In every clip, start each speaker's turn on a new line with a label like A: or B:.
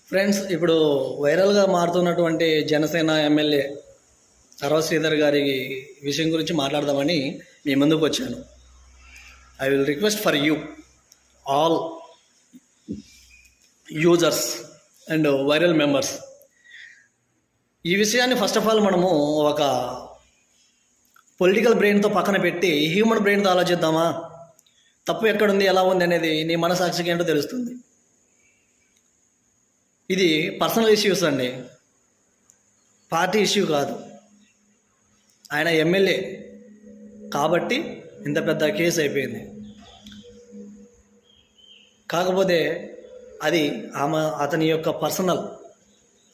A: Friends, ఇప్పుడు వైరల్గా మారుతున్నటువంటి Janasena MLA సర్వ శ్రీధర్ గారి విషయం గురించి మాట్లాడదామని మీ ముందుకు వచ్చాను. I will request for you all users and viral members, ఈ విషయాన్ని ఫస్ట్ ఆఫ్ ఆల్ మనము ఒక పొలిటికల్ బ్రెయిన్తో పక్కన పెట్టి హ్యూమన్ బ్రెయిన్తో ఆలోచిద్దామా? తప్పు ఎక్కడుంది, ఎలా ఉంది అనేది నీ మనసాక్షికి ఏంటో తెలుస్తుంది. ఇది పర్సనల్ ఇష్యూస్ అండి, పార్టీ ఇష్యూ కాదు. ఆయన ఎమ్మెల్యే కాబట్టి ఇంత పెద్ద కేసు అయిపోయింది. కాకపోతే అది అతని యొక్క పర్సనల్,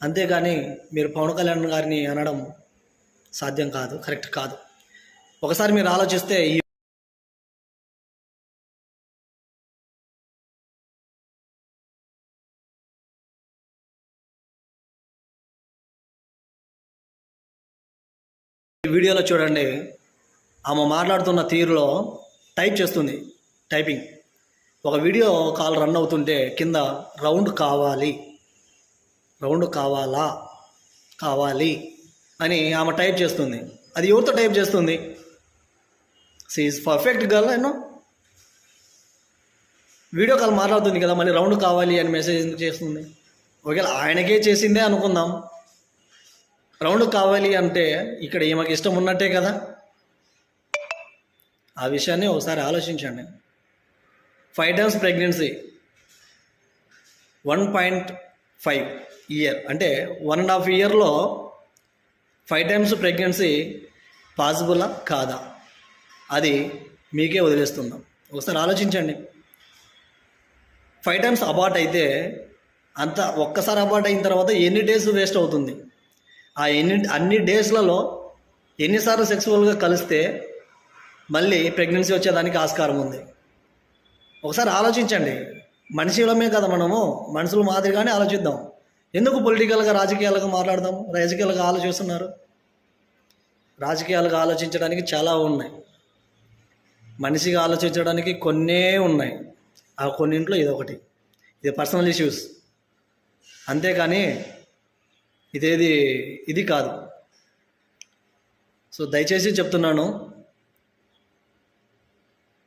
A: అంతేగాని మీరు పవన్ కళ్యాణ్ గారిని అనడం సాధ్యం కాదు, కరెక్ట్ కాదు. ఒకసారి మీరు ఆలోచిస్తే ఈ వీడియోలో చూడండి, ఆమె మాట్లాడుతున్న తీరులో టైప్ చేస్తుంది, టైపింగ్. ఒక వీడియో కాల్ రన్ అవుతుంటే కింద రౌండ్ కావాలి, రౌండ్ కావాలా, కావాలి అని ఆమె టైప్ చేస్తుంది. అది ఎవరితో టైప్ చేస్తుంది? She is perfect girl. అయినా వీడియో కాల్ మాట్లాడుతుంది కదా, మళ్ళీ రౌండ్ కావాలి అని మెసేజ్ ఎందుకు చేస్తుంది? ఒకవేళ ఆయనకే చేసిందే అనుకుందాం, రౌండ్ కావాలి అంటే ఇక్కడ ఈమెకి ఇష్టం ఉన్నట్టే కదా. ఆ విషయాన్ని ఒకసారి ఆలోచించండి. 5 times ప్రెగ్నెన్సీ, 1.5 year అంటే 1.5 yearలో 5 times ప్రెగ్నెన్సీ పాసిబులా కాదా? అది మీకే వదిలేస్తున్నాం. ఒకసారి ఆలోచించండి. 5 times అబార్ట్ అయితే అంత ఒక్కసారి అబార్ట్ అయిన తర్వాత ఎన్ని డేస్ వేస్ట్ అవుతుంది? అన్ని డేస్లలో ఎన్నిసార్లు సెక్సువల్గా కలిస్తే మళ్ళీ ప్రెగ్నెన్సీ వచ్చేదానికి ఆస్కారం ఉంది? ఒకసారి ఆలోచించండి. మనుషులమే కదా మనము, మనుషుల మాదిరిగానే ఆలోచిద్దాం. ఎందుకు పొలిటికల్గా రాజకీయాలుగా మాట్లాడదాం? రాజకీయాలుగా ఆలోచిస్తున్నారు. రాజకీయాలుగా ఆలోచించడానికి చాలా ఉన్నాయి, మనిషిగా ఆలోచించడానికి కొన్నే ఉన్నాయి. ఆ కొన్నింట్లో ఇదొకటి. ఇది పర్సనల్ ఇష్యూస్, అంతేకాని ఇది కాదు. సో దయచేసి చెప్తున్నాను,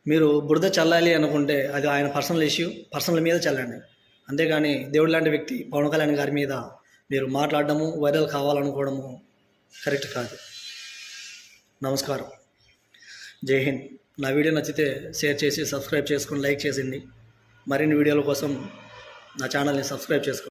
A: మీరు బురద చల్లాలి అనుకుంటే అది ఆయన పర్సనల్ ఇష్యూ, పర్సనల్ మీద చల్లండి. అంతేగాని దేవుడు లాంటి వ్యక్తి పవన్ కళ్యాణ్ గారి మీద మీరు మాట్లాడడము, వైరల్ కావాలనుకోవడము కరెక్ట్ కాదు. నమస్కారం, జై హింద్. నా వీడియో నచ్చితే షేర్ చేసి సబ్స్క్రైబ్ చేసుకుని లైక్ చేసింది. మరిన్ని వీడియోల కోసం నా ఛానల్ని సబ్స్క్రైబ్ చేసుకోండి.